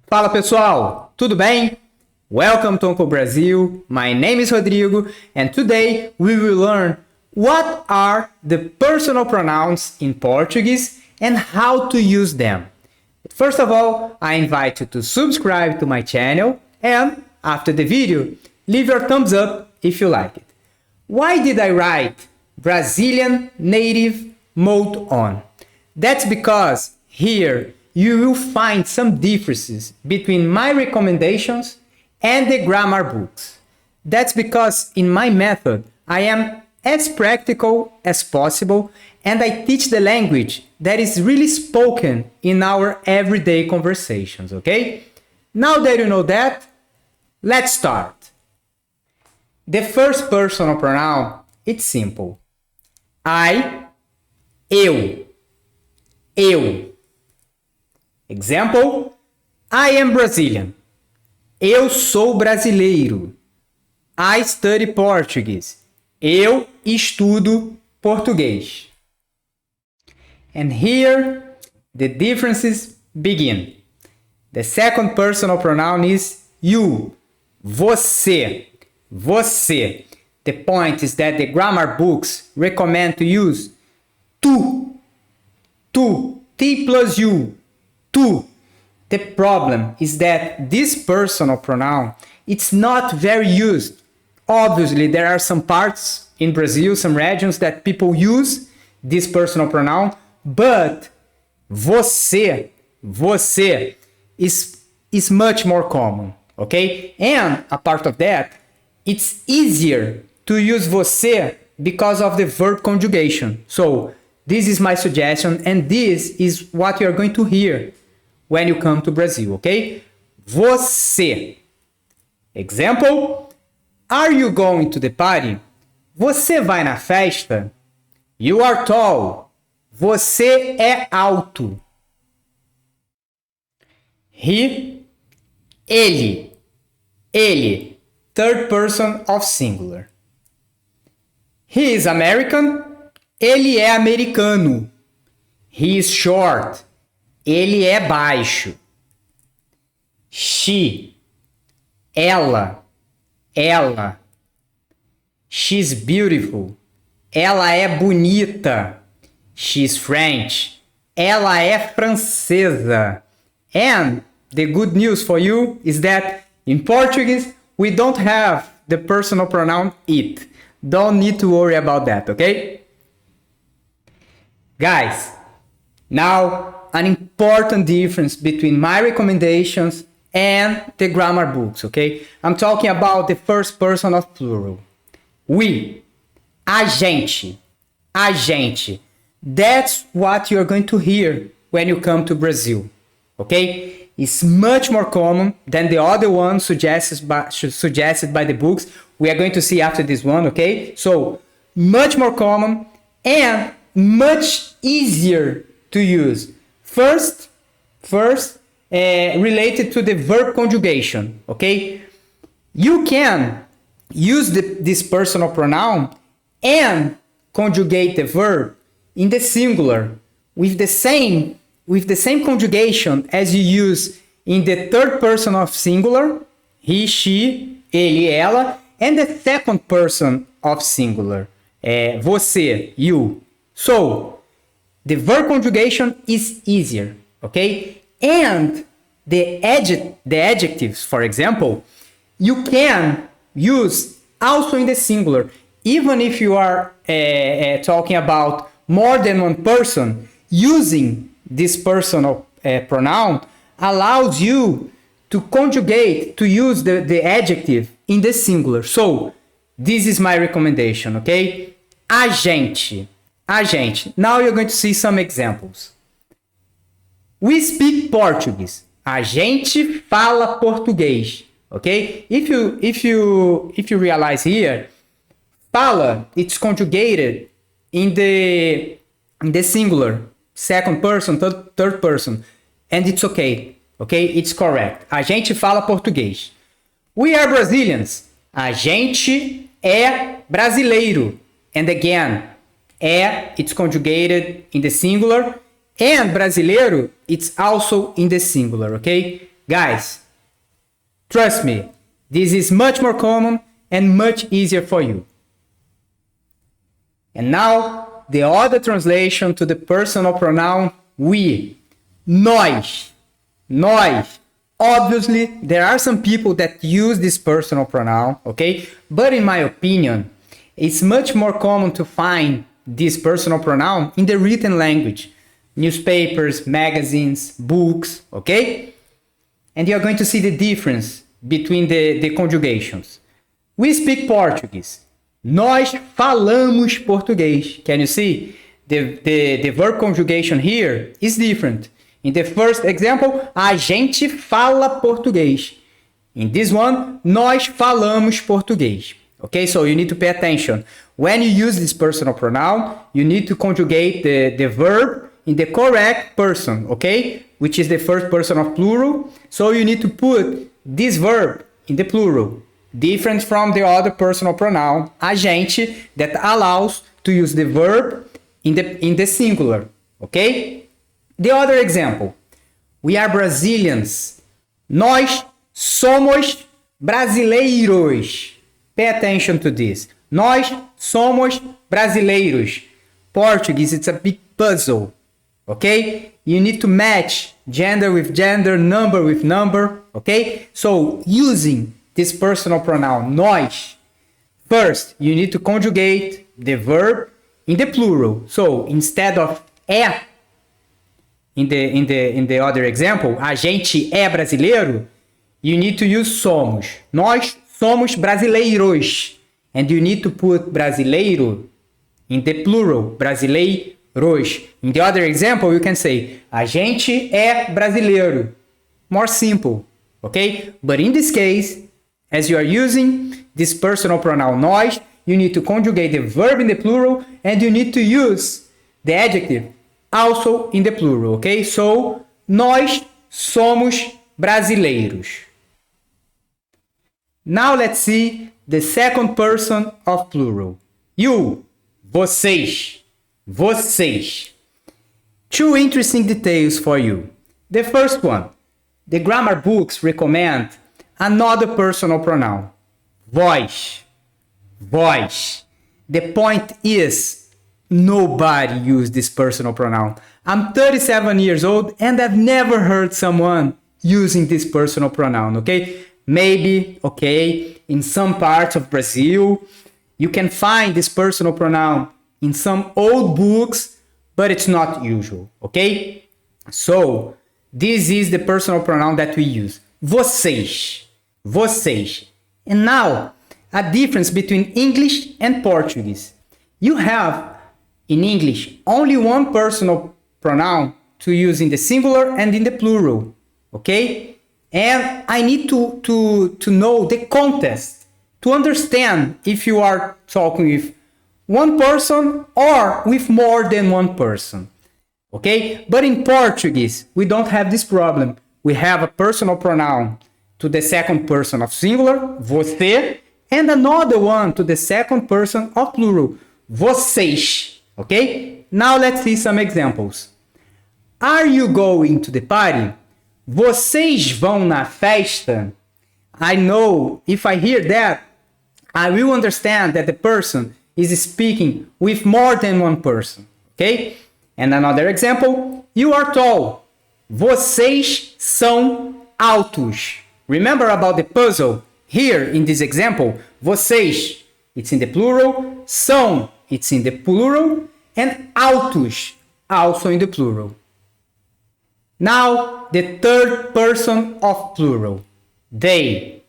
Fala pessoal, tudo bem? Welcome to Uncle Brazil. My name is Rodrigo and today we will learn what are the personal pronouns in Portuguese and how to use them. But first of all, I invite you to subscribe to my channel and after the video, leave your thumbs up if you like it. Why did I write Brazilian native mode on? That's because here you will find some differences between my recommendations and the grammar books. That's because in my method, I am as practical as possible and I teach the language that is really spoken in our everyday conversations, okay? Now that you know that, let's start. The first personal pronoun, it's simple. I, eu. Example, I am Brazilian. Eu sou brasileiro. I study Portuguese. Eu estudo português. And here the differences begin. The second personal pronoun is you. Você. Você. The point is that the grammar books recommend to use tu. Tu. T plus U. Tu. The problem is that this personal pronoun, it's not very used. Obviously, there are some parts in Brazil, some regions that people use this personal pronoun, but você is much more common, okay? And a part of that, it's easier to use você because of the verb conjugation. So, this is my suggestion and this is what you're going to hear when you come to Brazil, okay? Você. Example, are you going to the party? Você vai na festa? You are tall. Você é alto. He, ele. Third person of singular. He is American. Ele é americano. He is short. Ele é baixo. She. Ela. She's beautiful. Ela é bonita. She's French. Ela é francesa. And the good news for you is that in Portuguese, we don't have the personal pronoun it. Don't need to worry about that, okay? Guys, now an important difference between my recommendations and the grammar books, okay? I'm talking about the first person of plural. We, a gente. That's what you're going to hear when you come to Brazil, okay? It's much more common than the other one suggested by the books. We are going to see after this one, okay? So, much more common and much easier to use. First, related to the verb conjugation, okay? You can use this personal pronoun and conjugate the verb in the singular with the same conjugation as you use in the third person of singular, he, she, ele, ela, and the second person of singular, você, you. So, the verb conjugation is easier, okay? And the adjectives, for example, you can use also in the singular. Even if you are talking about more than one person, using this personal pronoun allows you to conjugate, to use the adjective in the singular. So, this is my recommendation, okay? A gente. Now you're going to see some examples. We speak Portuguese. A gente fala português. Okay? If you realize here, fala, it's conjugated in the singular, second person, third person, and it's okay. Okay? It's correct. A gente fala português. We are Brazilians. A gente é brasileiro. And again, it's conjugated in the singular, and brasileiro, it's also in the singular, okay? Guys, trust me, this is much more common and much easier for you. And now, the other translation to the personal pronoun we. Nós. Nós. Obviously, there are some people that use this personal pronoun, okay? But in my opinion, it's much more common to find this personal pronoun in the written language. Newspapers, magazines, books, okay? And you're going to see the difference between the conjugations. We speak Portuguese. Nós falamos português. Can you see? The verb conjugation here is different. In the first example, a gente fala português. In this one, nós falamos português. Okay, so you need to pay attention. When you use this personal pronoun, you need to conjugate the verb in the correct person, okay? Which is the first person of plural. So you need to put this verb in the plural. Different from the other personal pronoun, a gente, that allows to use the verb in the singular, okay? The other example, we are Brazilians. Nós somos brasileiros. Pay attention to this. Nós somos brasileiros. Portuguese, it's a big puzzle, okay? You need to match gender with gender, number with number, okay? So, using this personal pronoun, nós, first, you need to conjugate the verb in the plural. So, instead of é, in the other example, a gente é brasileiro, you need to use somos. Nós somos brasileiros. And you need to put brasileiro in the plural, brasileiros. In the other example, you can say, a gente é brasileiro. More simple, okay? But in this case, as you are using this personal pronoun nós, you need to conjugate the verb in the plural and you need to use the adjective also in the plural, okay? So, nós somos brasileiros. Now let's see the second person of plural. You, vocês, vocês. Two interesting details for you. The first one, the grammar books recommend another personal pronoun, vós, vós. The point is, nobody uses this personal pronoun. I'm 37 years old and I've never heard someone using this personal pronoun, okay? Maybe, okay, in some parts of Brazil, you can find this personal pronoun in some old books, but it's not usual, okay? So, this is the personal pronoun that we use. Vocês, vocês. And now, a difference between English and Portuguese. You have, in English, only one personal pronoun to use in the singular and in the plural, okay? And I need to know the context to understand if you are talking with one person or with more than one person, okay? But in Portuguese, we don't have this problem. We have a personal pronoun to the second person of singular, você, and another one to the second person of plural, vocês, okay? Now let's see some examples. Are you going to the party? Vocês vão na festa? I know if I hear that, I will understand that the person is speaking with more than one person, okay? And another example, you are tall. Vocês são altos. Remember about the puzzle? Here in this example, vocês, it's in the plural, são, it's in the plural, and altos, also in the plural. Now, the third person of plural. They,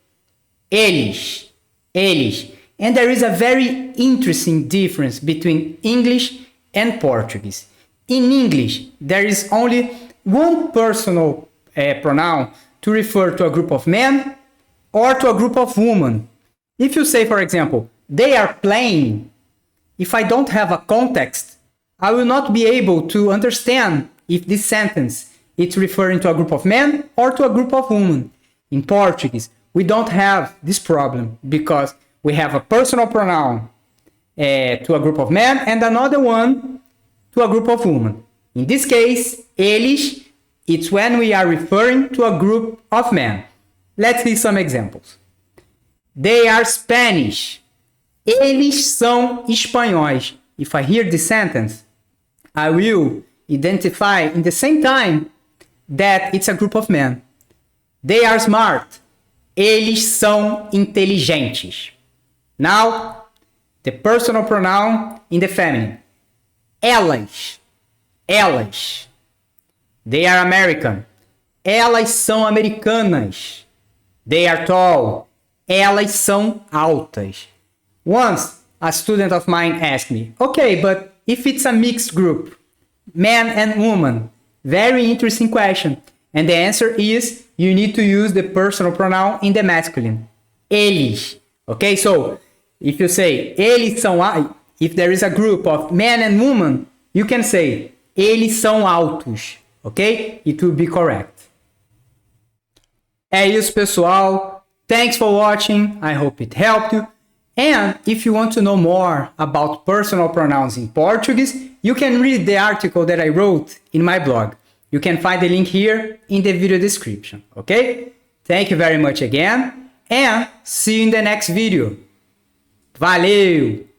eles, eles. And there is a very interesting difference between English and Portuguese. In English, there is only one personal pronoun to refer to a group of men or to a group of women. If you say, for example, they are playing, if I don't have a context, I will not be able to understand if this sentence it's referring to a group of men or to a group of women. In Portuguese, we don't have this problem because we have a personal pronoun to a group of men and another one to a group of women. In this case, eles It's when we are referring to a group of men. Let's see some examples. They are Spanish. Eles são espanhóis. If I hear this sentence, I will identify in the same time that it's a group of men. They are smart. Eles são inteligentes. Now, the personal pronoun in the feminine. Elas. Elas. They are American. Elas são americanas. They are tall. Elas são altas. Once, a student of mine asked me, okay, but if it's a mixed group, man and woman, very interesting question. And the answer is, you need to use the personal pronoun in the masculine. Eles. Okay, so if you say, eles são, if there is a group of man and woman, you can say, eles são altos. Ok? It will be correct. É isso, pessoal. Thanks for watching. I hope it helped you. And if you want to know more about personal pronouns in Portuguese, you can read the article that I wrote in my blog. You can find the link here in the video description. Okay? Thank you very much again. And see you in the next video. Valeu!